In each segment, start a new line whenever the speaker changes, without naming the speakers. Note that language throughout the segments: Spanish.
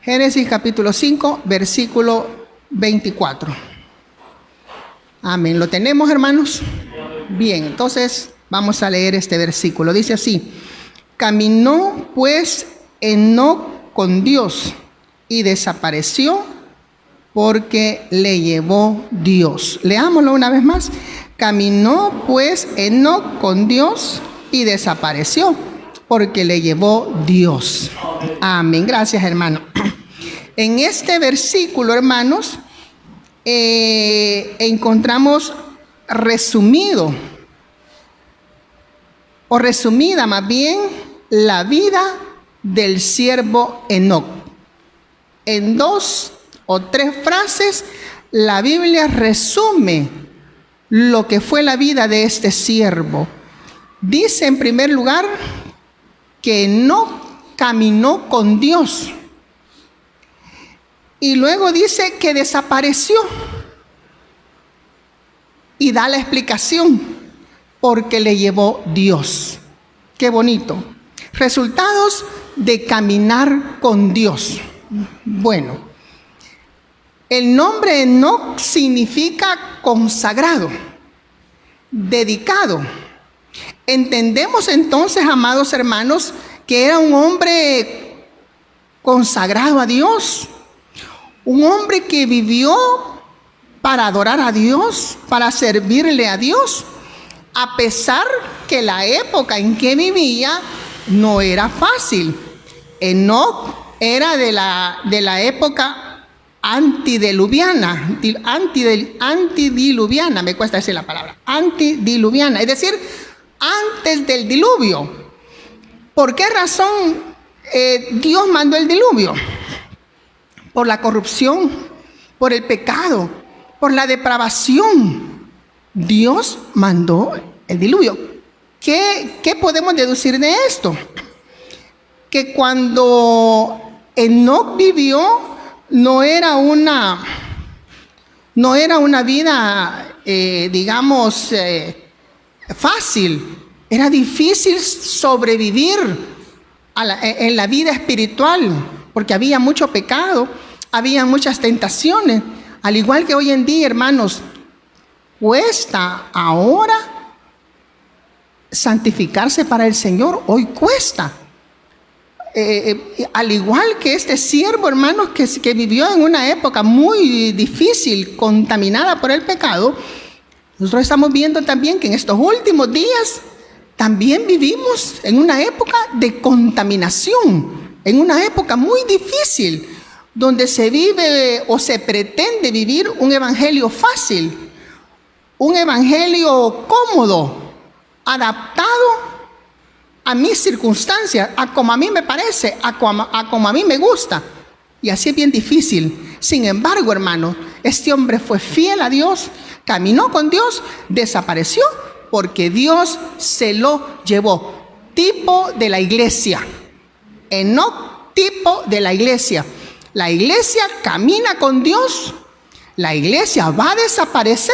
Génesis capítulo 5, versículo 24. Amén. ¿Lo tenemos, hermanos? Bien, entonces vamos a leer este versículo. Dice así: caminó pues Enoc con Dios y desapareció porque le llevó Dios. Leámoslo una vez más. Caminó pues Enoc con Dios y desapareció porque le llevó Dios. Amén. Gracias, hermano. En este versículo, hermanos, encontramos resumido, o resumida más bien, la vida del siervo Enoc. En 2 o 3 frases, la Biblia resume lo que fue la vida de este siervo. Dice en primer lugar que Enoc caminó con Dios. Y luego dice que desapareció. Y da la explicación: porque le llevó Dios. Qué bonito. Resultados de caminar con Dios. Bueno, el nombre Enoc significa consagrado, dedicado. Entendemos entonces, amados hermanos, que era un hombre consagrado a Dios. Un hombre que vivió para adorar a Dios, para servirle a Dios, a pesar que la época en que vivía no era fácil. Enoc era de la época antediluviana, me cuesta decir la palabra, antediluviana, es decir, antes del diluvio. ¿Por qué razón Dios mandó el diluvio? Por la corrupción, por el pecado, por la depravación. Dios mandó el diluvio. ¿Qué podemos deducir de esto? Que cuando Enoc vivió, no era una vida, fácil. Era difícil sobrevivir en la vida espiritual, porque había mucho pecado, había muchas tentaciones. Al igual que hoy en día, hermanos, cuesta ahora santificarse para el Señor. Hoy cuesta. Al igual que este siervo, hermanos, que vivió en una época muy difícil, contaminada por el pecado, nosotros estamos viendo también que en estos últimos días también vivimos en una época de contaminación, en una época muy difícil, donde se vive o se pretende vivir un evangelio fácil, un evangelio cómodo, adaptado a mis circunstancias, a como a mí me parece, a como a mí me gusta. Y así es bien difícil. Sin embargo, hermano, este hombre fue fiel a Dios, caminó con Dios, desapareció porque Dios se lo llevó. Tipo de la iglesia. Enoc, tipo de la iglesia. La iglesia camina con Dios. La iglesia va a desaparecer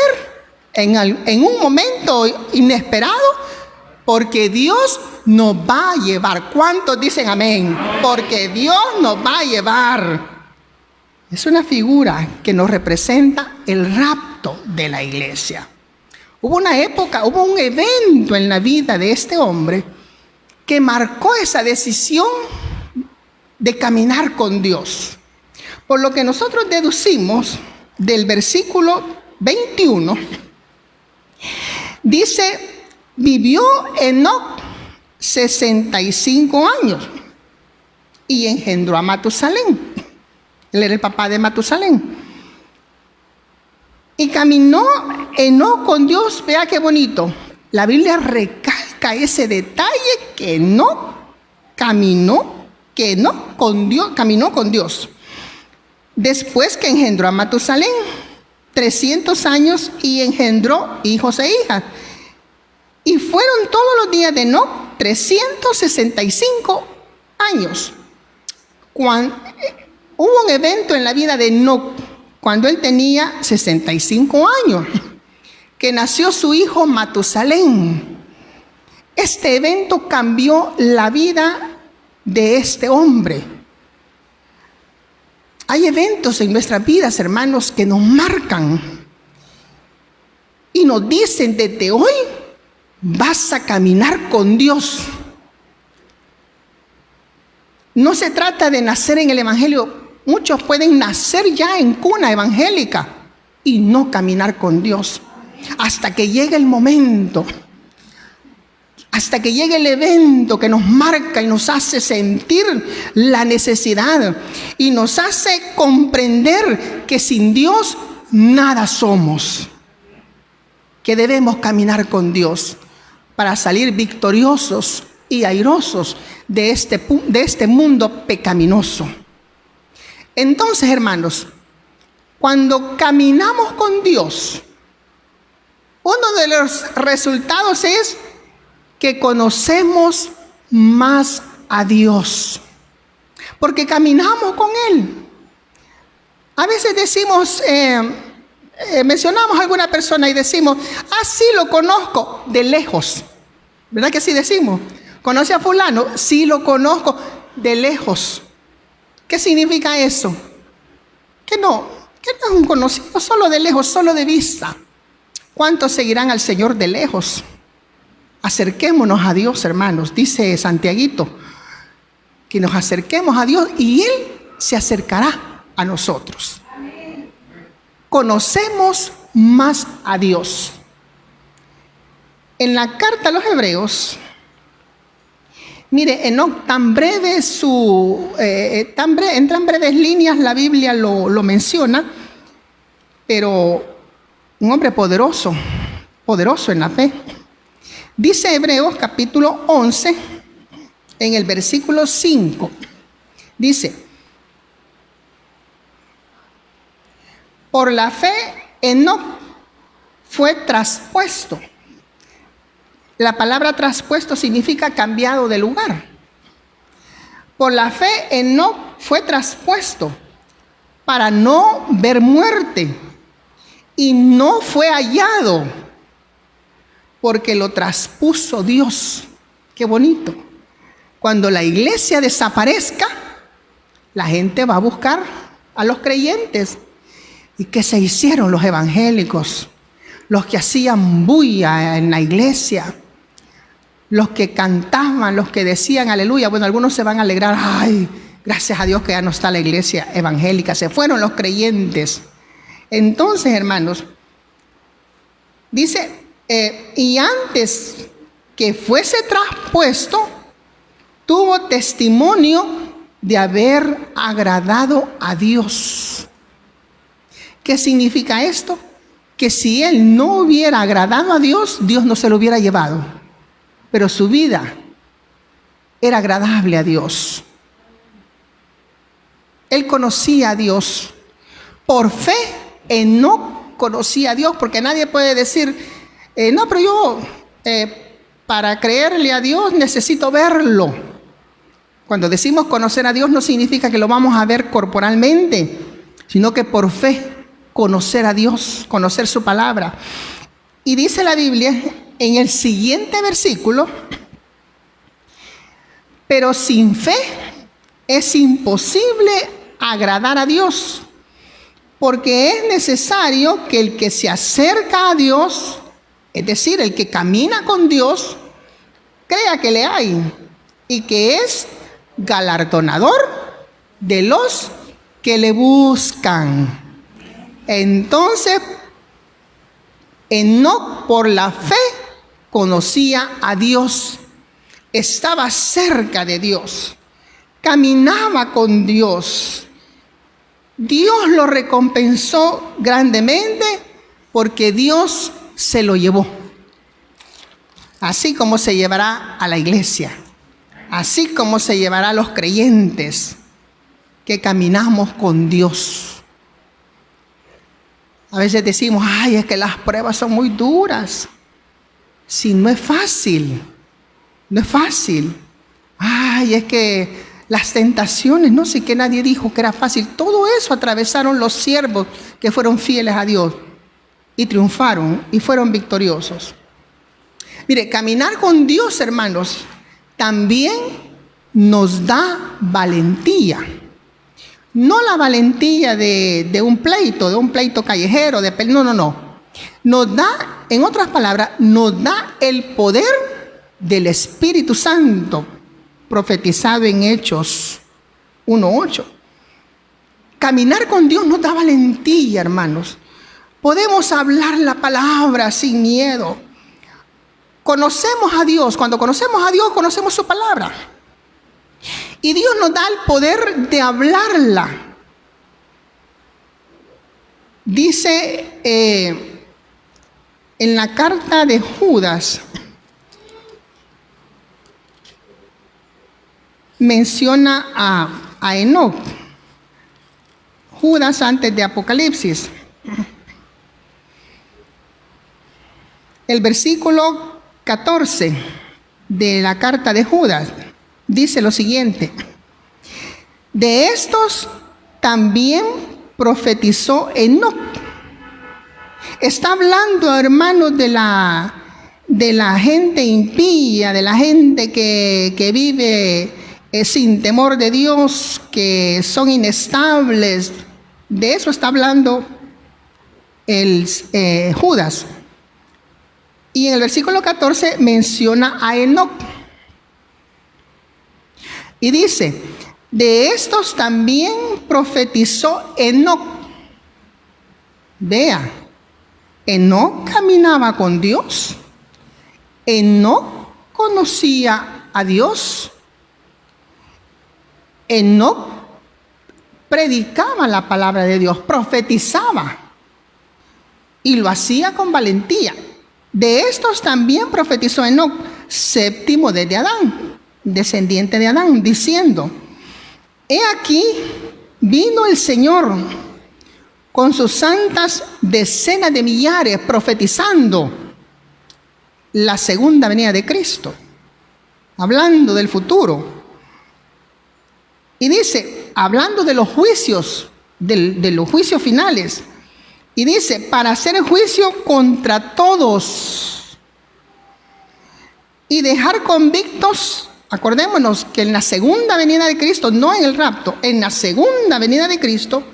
en un momento inesperado, porque Dios nos va a llevar. ¿Cuántos dicen amén? Porque Dios nos va a llevar. Es una figura que nos representa el rapto de la iglesia. Hubo una época, hubo un evento en la vida de este hombre que marcó esa decisión de caminar con Dios. Por lo que nosotros deducimos del versículo 21, dice: vivió Enoc 65 años y engendró a Matusalén. Él era el papá de Matusalén. Y caminó Enoc con Dios. Vea qué bonito. La Biblia recalca ese detalle, que Enoc caminó con Dios. Después que engendró a Matusalén, 300 años, y engendró hijos e hijas. Y fueron todos los días de Enoc 365 años. Hubo un evento en la vida de Enoc cuando él tenía 65 años, que nació su hijo Matusalén. Este evento cambió la vida de este hombre. Hay eventos en nuestras vidas, hermanos, que nos marcan y nos dicen: desde hoy vas a caminar con Dios. No se trata de nacer en el Evangelio. Muchos pueden nacer ya en cuna evangélica y no caminar con Dios. Hasta que llegue el momento, hasta que llegue el evento que nos marca y nos hace sentir la necesidad y nos hace comprender que sin Dios nada somos. Que debemos caminar con Dios para salir victoriosos y airosos de este mundo pecaminoso. Entonces, hermanos, cuando caminamos con Dios, uno de los resultados es que conocemos más a Dios, porque caminamos con Él. A veces decimos, mencionamos a alguna persona y decimos: ah, sí, lo conozco de lejos. ¿Verdad que sí decimos? ¿Conoce a fulano? Sí, lo conozco de lejos. ¿Qué significa eso? Que no es un conocido solo de lejos, solo de vista. ¿Cuántos seguirán al Señor de lejos? Acerquémonos a Dios, hermanos. Dice Santiaguito que nos acerquemos a Dios y Él se acercará a nosotros. Conocemos más a Dios. En la carta a los Hebreos, mire, en tan breves líneas la Biblia lo menciona, pero un hombre poderoso en la fe. Dice Hebreos capítulo 11, en el versículo 5, dice: por la fe Enoc fue traspuesto. La palabra traspuesto significa cambiado de lugar. Por la fe Enoc fue traspuesto para no ver muerte, y no fue hallado porque lo traspuso Dios. Qué bonito. Cuando la iglesia desaparezca, la gente va a buscar a los creyentes. ¿Y qué se hicieron los evangélicos? Los que hacían bulla en la iglesia, los que cantaban, los que decían aleluya. Bueno, algunos se van a alegrar: ay, gracias a Dios que ya no está la iglesia evangélica, se fueron los creyentes. Entonces, hermanos, dice, y antes que fuese traspuesto, tuvo testimonio de haber agradado a Dios. ¿Qué significa esto? Que si él no hubiera agradado a Dios, Dios no se lo hubiera llevado. Pero su vida era agradable a Dios. Él conocía a Dios. Por fe, Enoc conocía a Dios, porque nadie puede decir: no, pero yo para creerle a Dios necesito verlo. Cuando decimos conocer a Dios no significa que lo vamos a ver corporalmente, sino que por fe conocer a Dios, conocer su palabra. Y dice la Biblia en el siguiente versículo: pero sin fe es imposible agradar a Dios, porque es necesario que el que se acerca a Dios, es decir, el que camina con Dios, crea que le hay y que es galardonador de los que le buscan. Entonces, Enoc por la fe conocía a Dios, estaba cerca de Dios, caminaba con Dios. Dios lo recompensó grandemente porque Dios se lo llevó. Así como se llevará a la iglesia, así como se llevará a los creyentes que caminamos con Dios. A veces decimos: ay, es que las pruebas son muy duras. Si no es fácil, no es fácil. Ay, es que las tentaciones, no sé qué, nadie dijo que era fácil. Todo eso atravesaron los siervos que fueron fieles a Dios y triunfaron y fueron victoriosos. Mire, caminar con Dios, hermanos, también nos da valentía. No la valentía de un pleito callejero, no. Nos da, en otras palabras, nos da el poder del Espíritu Santo, profetizado en Hechos 1:8. Caminar con Dios nos da valentía, hermanos. Podemos hablar la palabra sin miedo. Conocemos a Dios. Cuando conocemos a Dios, conocemos su palabra. Y Dios nos da el poder de hablarla. Dice en la carta de Judas, menciona a Enoc. Judas antes de Apocalipsis. El versículo 14 de la carta de Judas dice lo siguiente: de estos también profetizó Enoc. Está hablando, hermanos, de la gente impía, de la gente que vive sin temor de Dios, que son inestables. De eso está hablando Judas. Y en el versículo 14 menciona a Enoc. Y dice, de estos también profetizó Enoc. Vea, Enoc caminaba con Dios. Enoc conocía a Dios. Enoc predicaba la palabra de Dios, profetizaba. Y lo hacía con valentía. De estos también profetizó Enoc, séptimo desde Adán, descendiente de Adán, diciendo: he aquí, vino el Señor con sus santas decenas de millares, profetizando la segunda venida de Cristo, hablando del futuro. Y dice, hablando de los juicios, de los juicios finales, y dice, para hacer el juicio contra todos y dejar convictos. Acordémonos que en la segunda venida de Cristo, no en el rapto, en la segunda venida de Cristo,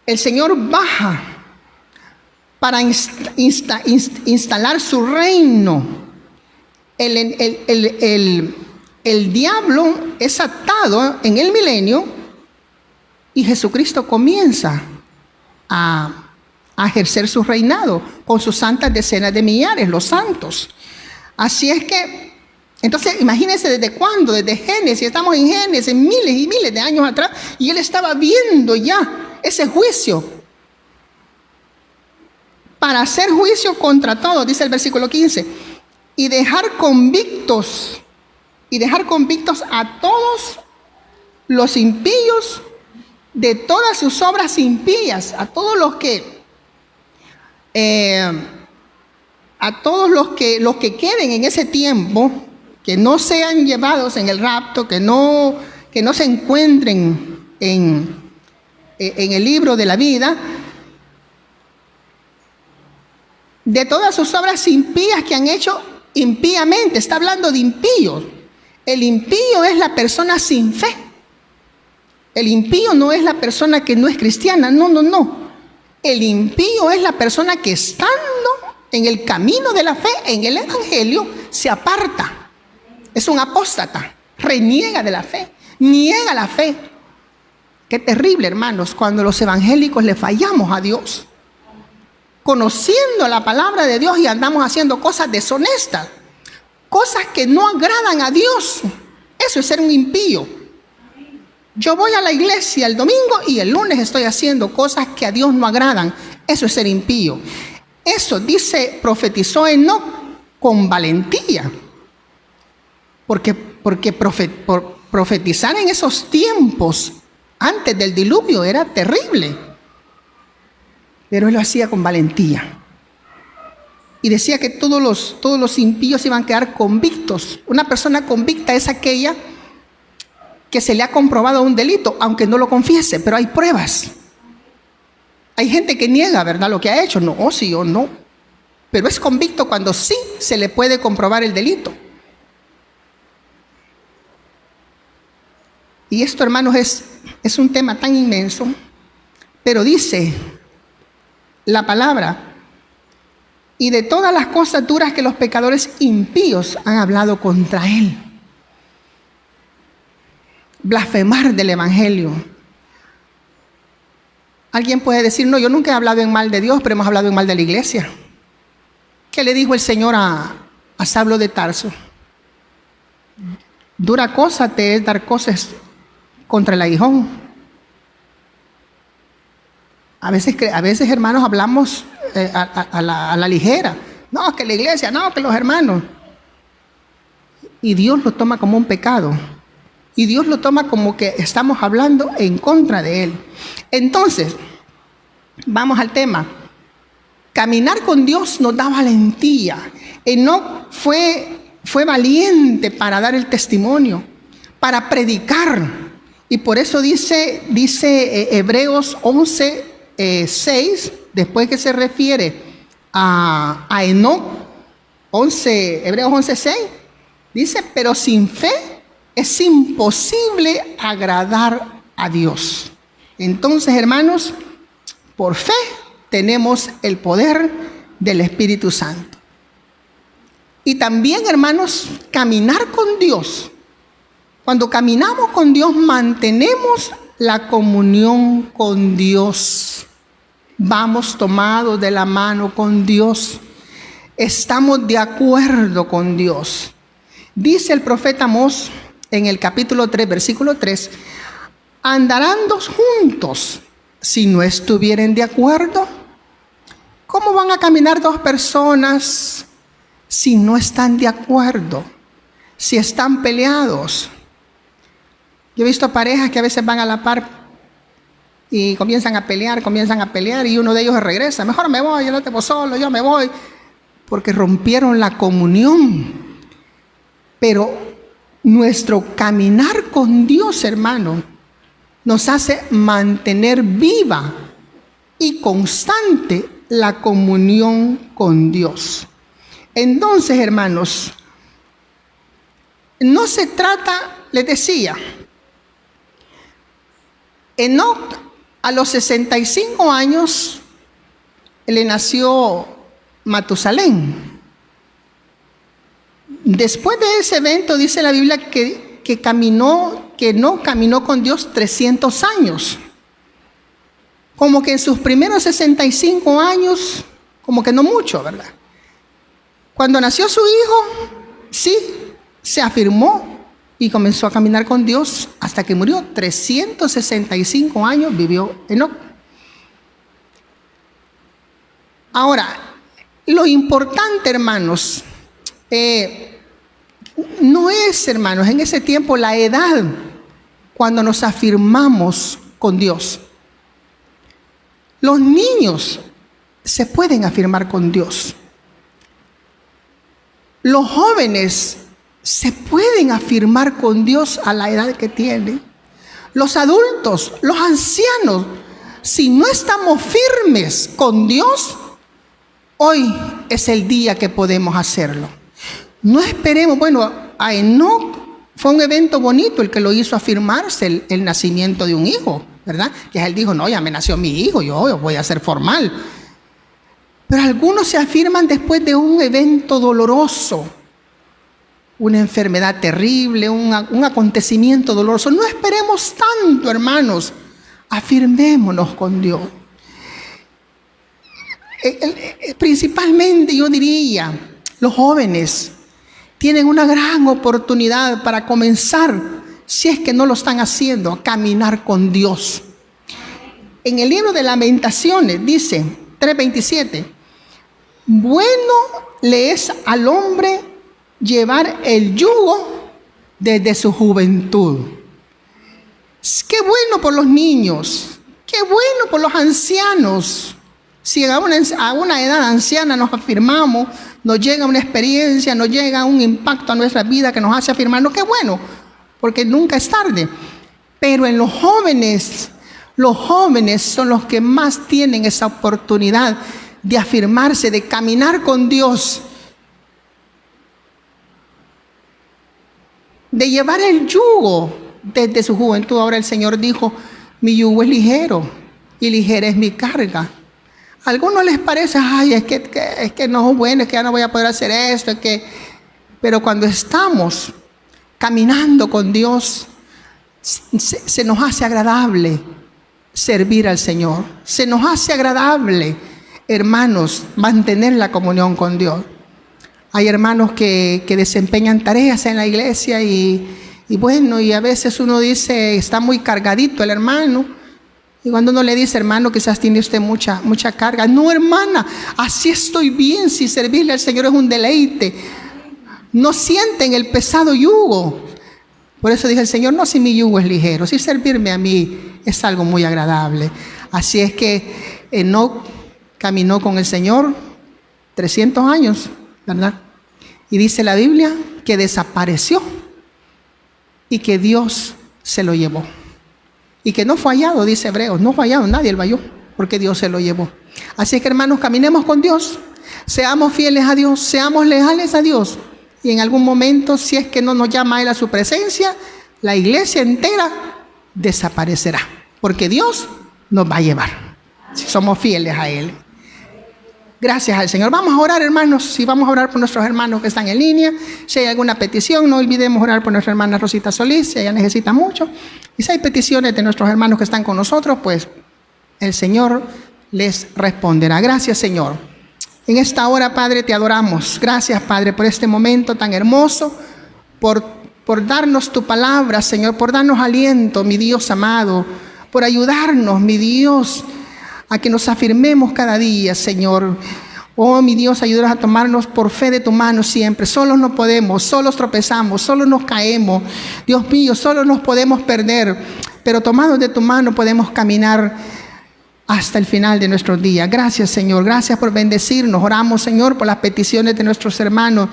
el Señor baja para instalar su reino. El diablo es atado en el milenio y Jesucristo comienza a ejercer su reinado con sus santas decenas de millares, los santos. Así es que, entonces, imagínense desde cuándo, desde Génesis, estamos en Génesis, miles y miles de años atrás, y él estaba viendo ya ese juicio. Para hacer juicio contra todos, dice el versículo 15, y dejar convictos a todos los impíos de todas sus obras impías, a todos los que queden en ese tiempo, que no sean llevados en el rapto, que no se encuentren en el libro de la vida, de todas sus obras impías que han hecho impíamente. Está hablando de impíos. El impío es la persona sin fe. El impío no es la persona que no es cristiana, no. El impío es la persona que estando en el camino de la fe, en el evangelio, se aparta. Es un apóstata, reniega de la fe, niega la fe. Qué terrible, hermanos, cuando los evangélicos le fallamos a Dios, conociendo la palabra de Dios y andamos haciendo cosas deshonestas, cosas que no agradan a Dios. Eso es ser un impío. Yo voy a la iglesia el domingo y el lunes estoy haciendo cosas que a Dios no agradan. Eso es ser impío. Eso dice, profetizó Enoc con valentía. Porque profetizar en esos tiempos, antes del diluvio, era terrible. Pero él lo hacía con valentía. Y decía que todos los impíos iban a quedar convictos. Una persona convicta es aquella que se le ha comprobado un delito, aunque no lo confiese, pero hay pruebas. Hay gente que niega, ¿verdad?, lo que ha hecho. No, sí o no. Pero es convicto cuando sí se le puede comprobar el delito. Y esto, hermanos, es es un tema tan inmenso, pero dice la palabra: y de todas las cosas duras que los pecadores impíos han hablado contra él. Blasfemar del evangelio. Alguien puede decir: no, yo nunca he hablado en mal de Dios, pero hemos hablado en mal de la iglesia. ¿Qué le dijo el Señor a Saulo de Tarso? Dura cosa te es dar cosas contra el aguijón. A veces, hermanos, hablamos a la ligera. No, que la iglesia, no, que los hermanos. Y Dios lo toma como un pecado. Y Dios lo toma como que estamos hablando en contra de Él. Entonces, vamos al tema. Caminar con Dios nos da valentía. Enoc fue valiente para dar el testimonio, para predicar. Y por eso dice Hebreos 11:6, después que se refiere a Enoc, Hebreos 11:6, dice: pero sin fe es imposible agradar a Dios. Entonces, hermanos, por fe tenemos el poder del Espíritu Santo. Y también, hermanos, caminar con Dios. Cuando caminamos con Dios, mantenemos la comunión con Dios. Vamos tomados de la mano con Dios. Estamos de acuerdo con Dios. Dice el profeta Amós en el capítulo 3, versículo 3: ¿andarán dos juntos si no estuvieren de acuerdo? ¿Cómo van a caminar dos personas si no están de acuerdo? Si están peleados. Yo he visto parejas que a veces van a la par y comienzan a pelear y uno de ellos regresa: mejor me voy, yo no te voy solo, yo me voy, porque rompieron la comunión. Pero nuestro caminar con Dios, hermano, nos hace mantener viva y constante la comunión con Dios. Entonces, hermanos, no se trata, les decía, Enoc a los 65 años le nació Matusalén. Después de ese evento dice la Biblia que no caminó con Dios 300 años. Como que en sus primeros 65 años, como que no mucho, ¿verdad? Cuando nació su hijo, sí, se afirmó y comenzó a caminar con Dios hasta que murió. 365 años vivió Enoc. Ahora, lo importante, hermanos, no es, hermanos, en ese tiempo la edad cuando nos afirmamos con Dios. Los niños se pueden afirmar con Dios. Los jóvenes se pueden afirmar con Dios a la edad que tienen. Los adultos, los ancianos, si no estamos firmes con Dios, hoy es el día que podemos hacerlo. No esperemos. Bueno, a Enoc fue un evento bonito el que lo hizo afirmarse, el nacimiento de un hijo, ¿verdad? Que él dijo: no, ya me nació mi hijo, yo voy a ser formal. Pero algunos se afirman después de un evento doloroso, una enfermedad terrible, un acontecimiento doloroso. No esperemos tanto, hermanos. Afirmémonos con Dios. Principalmente, yo diría, los jóvenes tienen una gran oportunidad para comenzar, si es que no lo están haciendo, a caminar con Dios. En el libro de Lamentaciones dice 3:27: bueno le es al hombre llevar el yugo desde su juventud. Qué bueno por los niños, qué bueno por los ancianos. Si a una edad anciana nos afirmamos, nos llega una experiencia, nos llega un impacto a nuestra vida que nos hace afirmarnos, qué bueno, porque nunca es tarde. Pero en los jóvenes son los que más tienen esa oportunidad de afirmarse, de caminar con Dios, de llevar el yugo desde su juventud. Ahora el Señor dijo, mi yugo es ligero y ligera es mi carga. A algunos les parece, ay, es que no es bueno, es que ya no voy a poder hacer esto, pero cuando estamos caminando con Dios, se nos hace agradable servir al Señor. Se nos hace agradable, hermanos, mantener la comunión con Dios. Hay hermanos que desempeñan tareas en la iglesia y bueno, y a veces uno dice, está muy cargadito el hermano. Y cuando uno le dice, hermano, quizás tiene usted mucha carga. No, hermana, así estoy bien, si servirle al Señor es un deleite. No sienten el pesado yugo. Por eso dije el Señor, no, si mi yugo es ligero, si servirme a mí es algo muy agradable. Así es que Enoc caminó con el Señor 300 años, ¿verdad? Y dice la Biblia que desapareció y que Dios se lo llevó. Y que no fue hallado, dice Hebreos, no fue hallado, nadie lo halló, porque Dios se lo llevó. Así que, hermanos, caminemos con Dios, seamos fieles a Dios, seamos leales a Dios. Y en algún momento, si es que no nos llama a Él a su presencia, la iglesia entera desaparecerá, porque Dios nos va a llevar, si somos fieles a Él. Gracias al Señor. Vamos a orar, hermanos, y vamos a orar por nuestros hermanos que están en línea. Si hay alguna petición, no olvidemos orar por nuestra hermana Rosita Solís, si ella necesita mucho. Y si hay peticiones de nuestros hermanos que están con nosotros, pues el Señor les responderá. Gracias, Señor. En esta hora, Padre, te adoramos. Gracias, Padre, por este momento tan hermoso, por darnos tu palabra, Señor, por darnos aliento, mi Dios amado, por ayudarnos, mi Dios, a que nos afirmemos cada día, Señor. Oh, mi Dios, ayúdanos a tomarnos por fe de tu mano siempre. Solos no podemos, solos tropezamos, solos nos caemos. Dios mío, solos nos podemos perder, pero tomados de tu mano podemos caminar hasta el final de nuestros días. Gracias, Señor. Gracias por bendecirnos. Oramos, Señor, por las peticiones de nuestros hermanos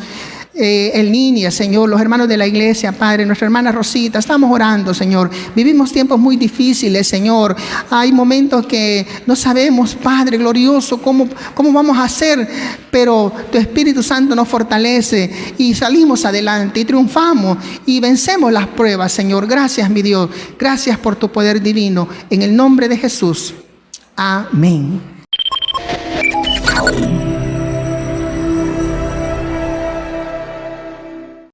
en línea, Señor, los hermanos de la iglesia, Padre, nuestra hermana Rosita. Estamos orando, Señor. Vivimos tiempos muy difíciles, Señor. Hay momentos que no sabemos, Padre glorioso, cómo vamos a hacer, pero tu Espíritu Santo nos fortalece y salimos adelante y triunfamos y vencemos las pruebas, Señor. Gracias, mi Dios. Gracias por tu poder divino. En el nombre de Jesús. Amén.